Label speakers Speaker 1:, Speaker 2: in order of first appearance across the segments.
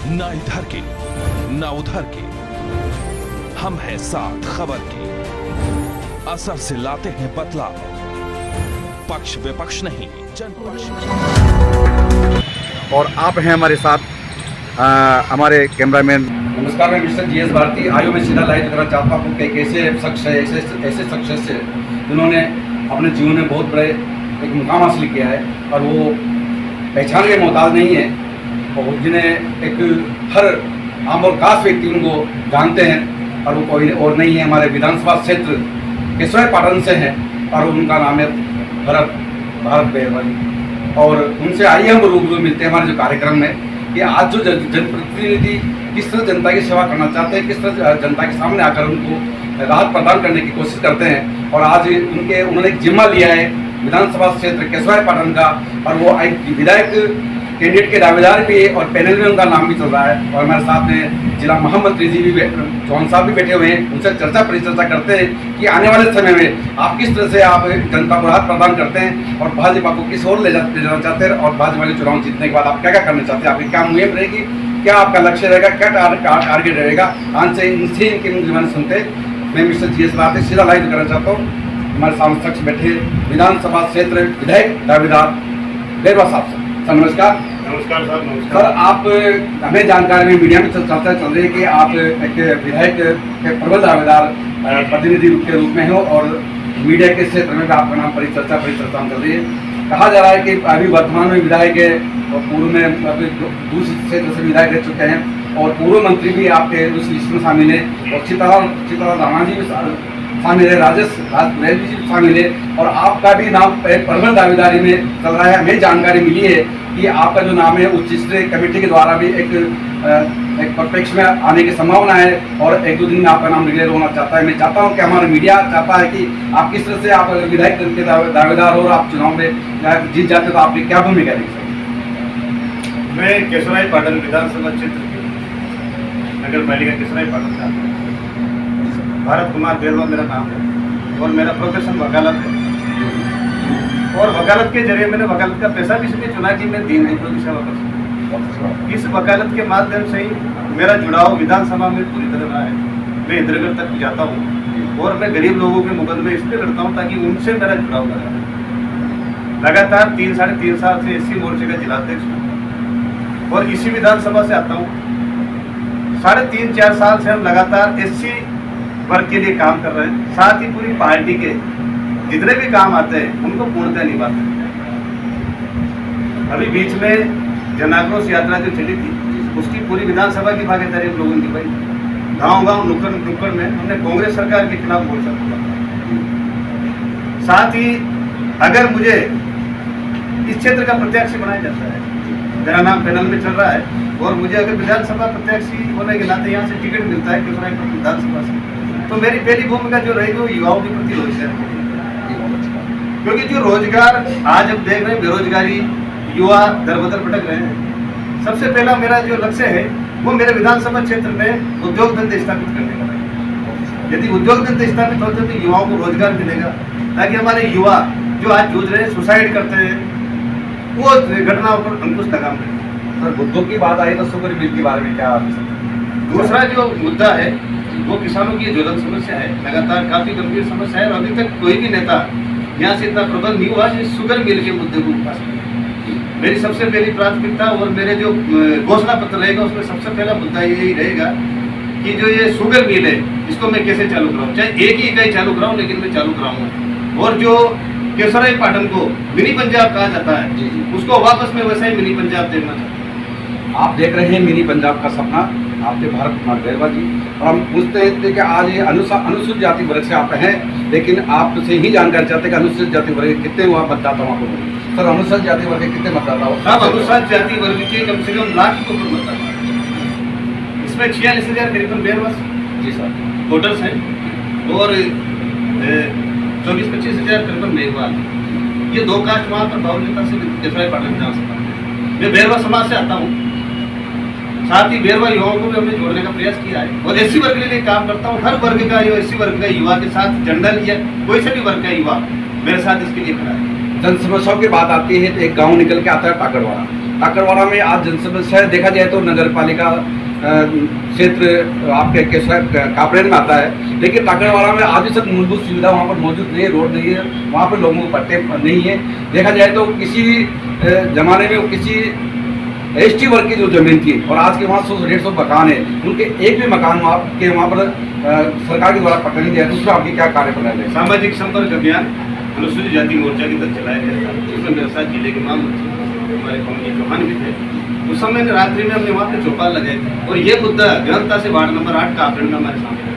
Speaker 1: ना इधर के ना उधर के, हम हैं साथ खबर के। असर से लाते हैं बदलाव, पक्ष विपक्ष नहीं जनपक्ष।
Speaker 2: और आप हैं हमारे साथ हमारे कैमरामैन।
Speaker 3: नमस्कार, मैं मिस्टर जीएस भारती। आइए मैं सीधा लाइव करना चाहता हूँ कि एक ऐसे शख्स है, ऐसे शख्स है जिन्होंने अपने जीवन में बहुत बड़े एक मुकाम हासिल किया है और वो पहचान के मोहताज नहीं है और जिन्हें एक हर आम और खास व्यक्ति उनको जानते हैं और वो कोई और नहीं है, हमारे विधानसभा क्षेत्र केसराय पाटन से हैं और उनका नाम है भारत बेरवानी। और उनसे आइए हम रूबरू मिलते हैं हमारे जो कार्यक्रम में कि आज जो जनप्रतिनिधि किस तरह जनता की सेवा करना चाहते हैं, किस तरह जनता के सामने आकर उनको राहत प्रदान करने की कोशिश करते हैं। और आज उन्होंने एक जिम्मा लिया है विधानसभा क्षेत्र केसराय पाटन का और वो एक विधायक कैंडिडेट के दावेदार भी है और पैनल में उनका नाम भी चल रहा है। और हमारे साथ में जिला महामंत्री जी भी चौहान साहब भी बैठे हुए हैं, उनसे परिचर्चा करते हैं कि आने वाले समय में आप किस तरह से आप जनता को राहत प्रदान करते हैं और भाजपा को किस ओर ले जाना चाहते हैं और भाजपा के चुनाव जीतने के बाद आप क्या क्या करना चाहते हैं, आपकी क्या मुहिम रहेगी, क्या आपका लक्ष्य रहेगा, क्या टारगेट रहेगा। आज से इनके मुझे सुनते मैं मिस्टर जीएस भारती सीधा लाइव करना चाहता हूँ। हमारे सामने शख्स बैठे विधानसभा क्षेत्र विधायक दावेदार बेरवा साहब। सर नमस्कार।
Speaker 4: नमस्कार सर। नमस्कार
Speaker 3: सर, आप हमें जानकारी में मीडिया में चर्चा चल रही है कि आप एक विधायक के प्रबल दावेदार प्रतिनिधि के रूप में हो और मीडिया के क्षेत्र में भी आपका नाम परिचर्चा चल रही है। कहा जा रहा है कि अभी वर्तमान में विधायक है और पूर्व में अभी दूसरे क्षेत्र से विधायक रह चुके हैं और पूर्व मंत्री भी आपके उस लिस्ट में शामिल है और चित्रा राणा जी भी शामिल है, राजेश जी भी शामिल है और आपका भी नाम प्रबल दावेदारी में चल रहा है। हमें जानकारी मिली है कि आपका जो नाम है उच्च स्तरीय कमेटी के द्वारा भी एक परिप्रेक्ष्य में आने की संभावना है और एक दो दिन में आपका नाम डिक्लेयर होना चाहता है। मैं चाहता हूं कि हमारा मीडिया चाहता है कि आप किस तरह से आप विधायक के दावेदार हो और आप चुनाव में जीत जाते तो आपकी क्या भूमिका रहेगी?
Speaker 4: मैं केसराय पाटन विधानसभा क्षेत्र के नगर पालिका केसराय पाटन का भारत कुमार बेरवा मेरा नाम है और मेरा प्रोफेशन वकालत है और वकालत के जरिए मैंने वकालत का पैसा भी इसलिए चुना कि मैं दीन दुखियों की सेवा कर सकूँ। इस वकालत के माध्यम से ही मेरा जुड़ाव विधानसभा में पूरी तरह रहा है। मैं इधर तक जाता हूँ और मैं गरीब लोगों के मुकदमे इसलिए लड़ता हूँ ताकि उनसे मेरा जुड़ाव लगा। लगातार 3-3.5 साल से एससी मोर्चे का जिलाध्यक्ष हूँ और इसी विधानसभा से आता हूँ। 3.5-4 साल से हम लगातार एससी वर्ग के लिए काम कर रहे हैं, साथ ही पूरी पार्टी के जितने भी काम आते हैं उनको पूर्णतः निभाते हैं। अभी बीच में जनाक्रोश यात्रा जो चली थी उसकी पूरी विधानसभा की भागीदारी हम लोगों ने निभाई। गांव-गांव नुक्कड़ में हमने कांग्रेस सरकार के खिलाफ मोर्चा खोला। साथ ही अगर मुझे इस क्षेत्र का प्रत्याशी बनाया जाता है, मेरा नाम पैनल में चल रहा है और मुझे अगर विधानसभा प्रत्याशी होने के नाते यहाँ से टिकट मिलता है केसराय विधानसभा से, तो मेरी पहली भूमिका जो रहेगी वो युवाओं के प्रति रोजगार, क्योंकि जो रोजगार आज हम देख रहे हैं बेरोजगारी, युवा दर बदर भटक रहे हैं। सबसे पहला मेरा जो लक्ष्य है वो मेरे विधानसभा क्षेत्र में उद्योग धंधे स्थापित करने का है। यदि उद्योग धंधे स्थापित होते तो युवाओं को रोजगार मिलेगा ताकि हमारे युवा जो आज जूझ रहे हैं, सुसाइड करते हैं, वो घटनाओं पर अंकुश लगाम दें।
Speaker 3: सर, मुद्दों की बात आई तो शुगर मिल के बारे में क्या?
Speaker 4: दूसरा जो मुद्दा है वो किसानों की ज्वलंत समस्या है, लगातार काफी गंभीर समस्या है और अभी तक कोई भी नेता यहाँ से इतना प्रबल नहीं हुआ जिस शुगर मिल के मुद्दे को उठा सके। मेरी सबसे पहली प्राथमिकता और मेरे जो घोषणा पत्र रहेगा उसमें सबसे पहला मुद्दा यही रहेगा कि जो ये शुगर मिल है इसको मैं कैसे चालू कराऊँ, चाहे एक ही इकाई चालू कराऊँ लेकिन मैं चालू कराऊंगा। और जो केसराय पाटन को मिनी पंजाब कहा जाता है उसको वापस में वैसा ही मिनी पंजाब देखना चाहता हूँ।
Speaker 3: आप देख रहे हैं मिनी पंजाब का सपना, आपके भारत कुमार बेरवा जी। और हम पूछते हैं कि आज ये अनुसूचित जाति वर्ग से आप हैं, लेकिन आपसे ही जानकारी चाहते हैं कि अनुसूचित जाति वर्ग के कितने हुआ मतदाता वहाँ पर? सर, अनुसूचित जाति वर्ग के कितने मतदाता हो?
Speaker 4: अब अनुसूचित जाति वर्ग के कम से कम लाख के ऊपर मतदाता, इसमें 46,000 करीबन बेरवा
Speaker 3: जी सर
Speaker 4: वोटर्स हैं और 24-25 हज़ार करीबन मेघवाल। ये दो कास्ट वहाँ पर बाहुल्यता से केसराय पाटन विधानसभा। मैं बेरवा समाज से आता हूँ, साथ ही बेरवा युवाओं को भी हमने जोड़ने का प्रयास किया है और एससी वर्ग के लिए काम करता हूँ। हर वर्ग का एससी वर्ग का युवा के साथ, जनरल या कोई से भी वर्ग का युवा मेरे साथ इसके लिए खड़ा है।
Speaker 3: जन समस्याओं की बात आती है तो एक गांव निकल के आता है टाकरवाड़ा। टाकरवाड़ा में आज जनसमस्या देखा जाए तो नगर पालिका क्षेत्र आपके कापरेन में आता है, लेकिन टाकरवाड़ा में आज भी सब मूलभूत सुविधा वहाँ पर मौजूद नहीं है, रोड नहीं है, वहाँ पर लोगों को पट्टे नहीं है। देखा जाए तो किसी जमाने में किसी एसटी वर्ग की जो जमीन थी और आज के वहाँ 100-150 मकान है, उनके एक भी मकान वहाँ पर सरकार के द्वारा पट्टा नहीं दिया। दूसरा आपकी क्या कार्य प्रणाली है?
Speaker 4: सामाजिक संपर्क अभियान अनुसूचित जाति मोर्चा की तरफ चलाया गया था, जिसमें मेरे साथ जिले के हमारे कौमी चौहान भी थे। उस समय रात्रि में हमने वहाँ पे चौपाल लगाए थे और ये मुद्दा गहनता से वार्ड नंबर 8 कापरेन में हमारे सामने था।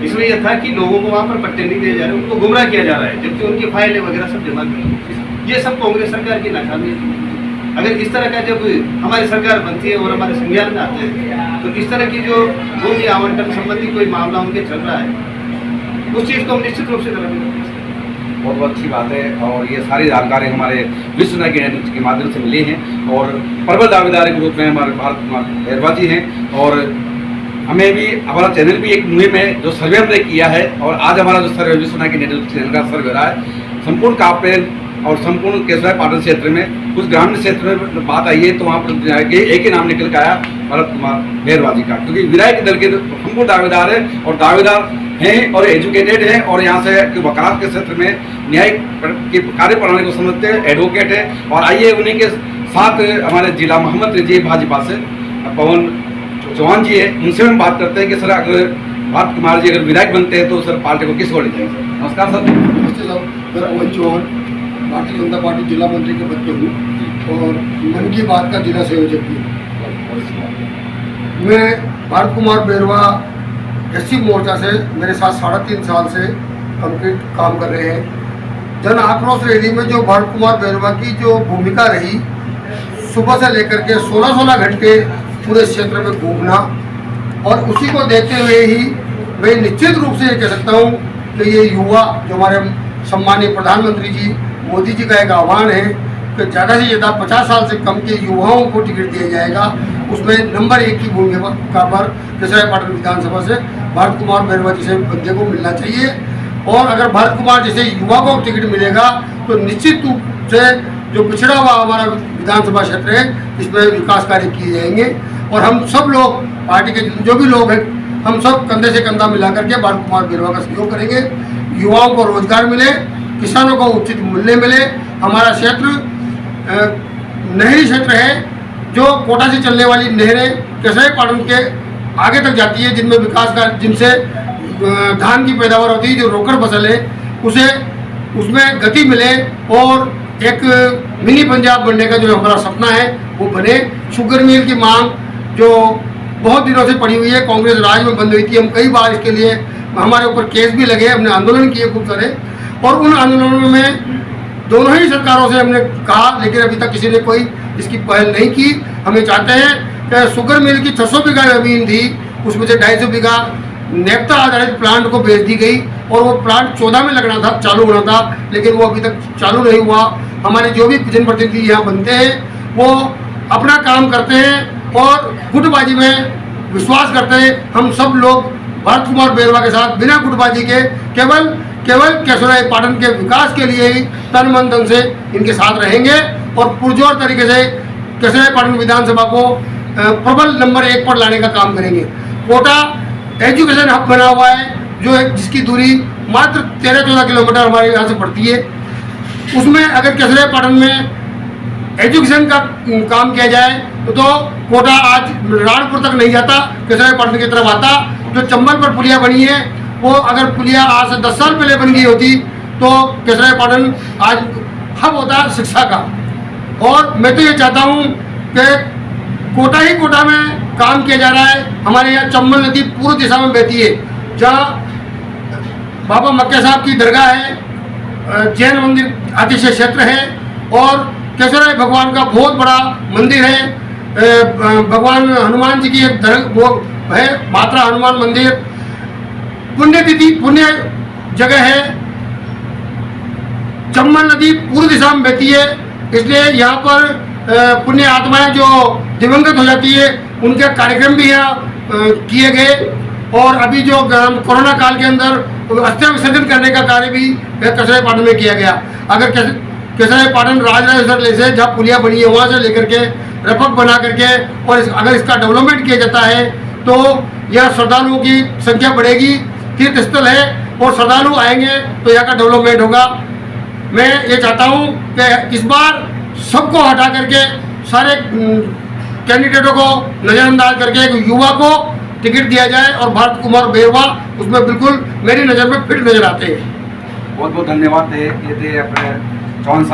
Speaker 4: इसमें यह था कि लोगों को वहाँ पर पट्टे नहीं दिए जा रहे, उनको गुमराह किया जा रहा है, जबकि उनकी फाइलें वगैरह सब जमा की। ये सब कांग्रेस सरकार की नाकामी है। अगर इस तरह का जब हमारी सरकार बनती है और हमारे संज्ञान में आते हैं तो इस तरह की जो भूमि आवंटन संबंधी कोई मामला उनके चल रहा है, उस चीज़ को हम निश्चित रूप से करेंगे।
Speaker 3: बहुत अच्छी बात है और ये सारी जानकारी हमारे विश्व नायक के माध्यम से मिली हैं और प्रबल दावेदार के रूप में हमारे भारत कुमार बैरवा जी हैं और हमें भी हमारा चैनल भी एक मुहिम है जो सर्वे हमने किया है और आज हमारा जो सर्वे विश्व नायक चैनल का सर्वे हो रहा है संपूर्ण कापरेन और संपूर्ण केसराय पाटन क्षेत्र में कुछ ग्रामीण क्षेत्र में बात आई है तो वहाँ पर एक ही नाम निकल के आया भरत कुमार बैरवा जी का, क्योंकि विधायक दल के संपूर्ण दावेदार है और दावेदार हैं और एजुकेटेड हैं और यहाँ से वकालत के क्षेत्र में न्यायिक की कार्य प्रणाली को समझते हैं, एडवोकेट है। और आइए उन्हीं के साथ हमारे जिला मोहम्मद जी भाजपा से पवन चौहान जी है, उनसे हम बात करते हैं कि सर अगर भरत कुमार जी अगर विधायक बनते हैं तो सर पार्टी को किस ओर ले जाएंगे? नमस्कार सर।
Speaker 5: नमस्ते सर, मेरा पवन चौहान, भारतीय जनता पार्टी जिला मंत्री के पद पर हूँ और मन की बात का जिला संयोजक भी हूँ। मैं भरत कुमार बैरवा एससी मोर्चा से मेरे साथ 3.5 साल से कंप्लीट काम कर रहे हैं। जन आक्रोश रैली में जो भरत कुमार बैरवा की जो भूमिका रही, सुबह से लेकर के 16 घंटे पूरे क्षेत्र में घूमना और उसी को देखते हुए ही मैं निश्चित रूप से ये कह सकता हूँ कि ये युवा जो हमारे सम्मानीय प्रधानमंत्री जी मोदी जी का एक आह्वान है कि ज़्यादा से ज़्यादा 50 साल से कम के युवाओं को टिकट दिया जाएगा, उसमें नंबर 1 की भूमिका पर केसराय पाटन विधानसभा से भरत कुमार बैरवा जैसे बंदे को मिलना चाहिए। और अगर भरत कुमार जैसे युवा को टिकट मिलेगा तो निश्चित रूप से जो पिछड़ा हुआ हमारा विधानसभा क्षेत्र है इसमें विकास कार्य किए जाएंगे और हम सब लोग पार्टी के जो भी लोग हैं हम सब कंधे से कंधा मिला करके भरत कुमार बैरवा का सहयोग करेंगे। युवाओं को रोजगार मिले, किसानों को उचित मूल्य मिले। हमारा क्षेत्र नहरी क्षेत्र है, जो कोटा से चलने वाली नहरें केसराय पाटन के आगे तक जाती है, जिनमें विकास का जिनसे धान की पैदावार होती है, जो रोकड़ फसल है उसे उसमें गति मिले और एक मिनी पंजाब बनने का जो हमारा सपना है वो बने। शुगर मिल की मांग जो बहुत दिनों से पड़ी हुई है, कांग्रेस राज में बंद हुई थी, हम कई बार इसके लिए हमारे ऊपर केस भी लगे, हमने आंदोलन किए खूब सारे और उन आंदोलनों में दोनों ही सरकारों से हमने कहा, लेकिन अभी तक किसी ने कोई इसकी पहल नहीं की। हमें चाहते हैं कि शुगर मिल की 600 बीघा जमीन थी, उसमें से 250 बीघा नेफ्ता आधारित प्लांट को बेच दी गई और वो प्लांट 14 में लगना था, चालू होना था, लेकिन वो अभी तक चालू नहीं हुआ। हमारे जो भी जनप्रतिनिधि यहाँ बनते हैं वो अपना काम करते हैं और गुटबाजी में विश्वास करते हैं। हम सब लोग भरत कुमार बैरवा के साथ बिना गुटबाजी के केवल केसराय पाटन के विकास के लिए ही तन मन धन से इनके साथ रहेंगे और पुरजोर तरीके से केसराय पाटन विधानसभा को प्रबल नंबर 1 पर लाने का काम करेंगे। कोटा एजुकेशन हब बना हुआ है, जो जिसकी दूरी मात्र 13-14 किलोमीटर हमारे यहाँ से पड़ती है। उसमें अगर केसराय पाटन में एजुकेशन का काम किया जाए तो कोटा आज राणपुर तक नहीं जाता, केसराय पाटन की तरफ आता। जो चंबल पर पुलिया बनी है वो अगर पुलिया आज से 10 साल पहले बन गई होती तो केसराय पाटन आज हब होता शिक्षा का। और मैं तो ये चाहता हूँ कि कोटा में काम किया जा रहा है। हमारे यहाँ चंबल नदी पूर्व दिशा में बहती है, जहाँ बाबा मक्के साहब की दरगाह है, जैन मंदिर अतिशय क्षेत्र है और केसराय भगवान का बहुत बड़ा मंदिर है। भगवान हनुमान जी की एक वो है मात्रा हनुमान मंदिर, पुण्य जगह है। चंबल नदी पूर्व दिशा में बहती है, इसलिए यहाँ पर पुण्य आत्माएं जो दिवंगत हो जाती है उनके कार्यक्रम भी यहाँ किए गए। और अभी जो कोरोना काल के अंदर अस्थियां विसर्जन करने का कार्य भी केसराय पाटन में किया गया। अगर केसराई पाटन राजराजेश्वर से जहाँ पुलिया बनी है वहाँ से लेकर के रपक बना करके और अगर इसका डेवलपमेंट किया जाता है तो यह श्रद्धालुओं की संख्या बढ़ेगी, तीर्थ स्थल है और श्रद्धालु आएंगे तो यहाँ का डेवलपमेंट होगा। मैं ये चाहता हूँ कि इस बार सबको हटा करके सारे कैंडिडेटों को नज़रअंदाज करके एक युवा को टिकट दिया जाए और भारत कुमार बेरवा उसमें बिल्कुल मेरी नज़र में फिट नजर आते हैं।
Speaker 3: बहुत बहुत धन्यवाद ये थे अपने चौहान साहब।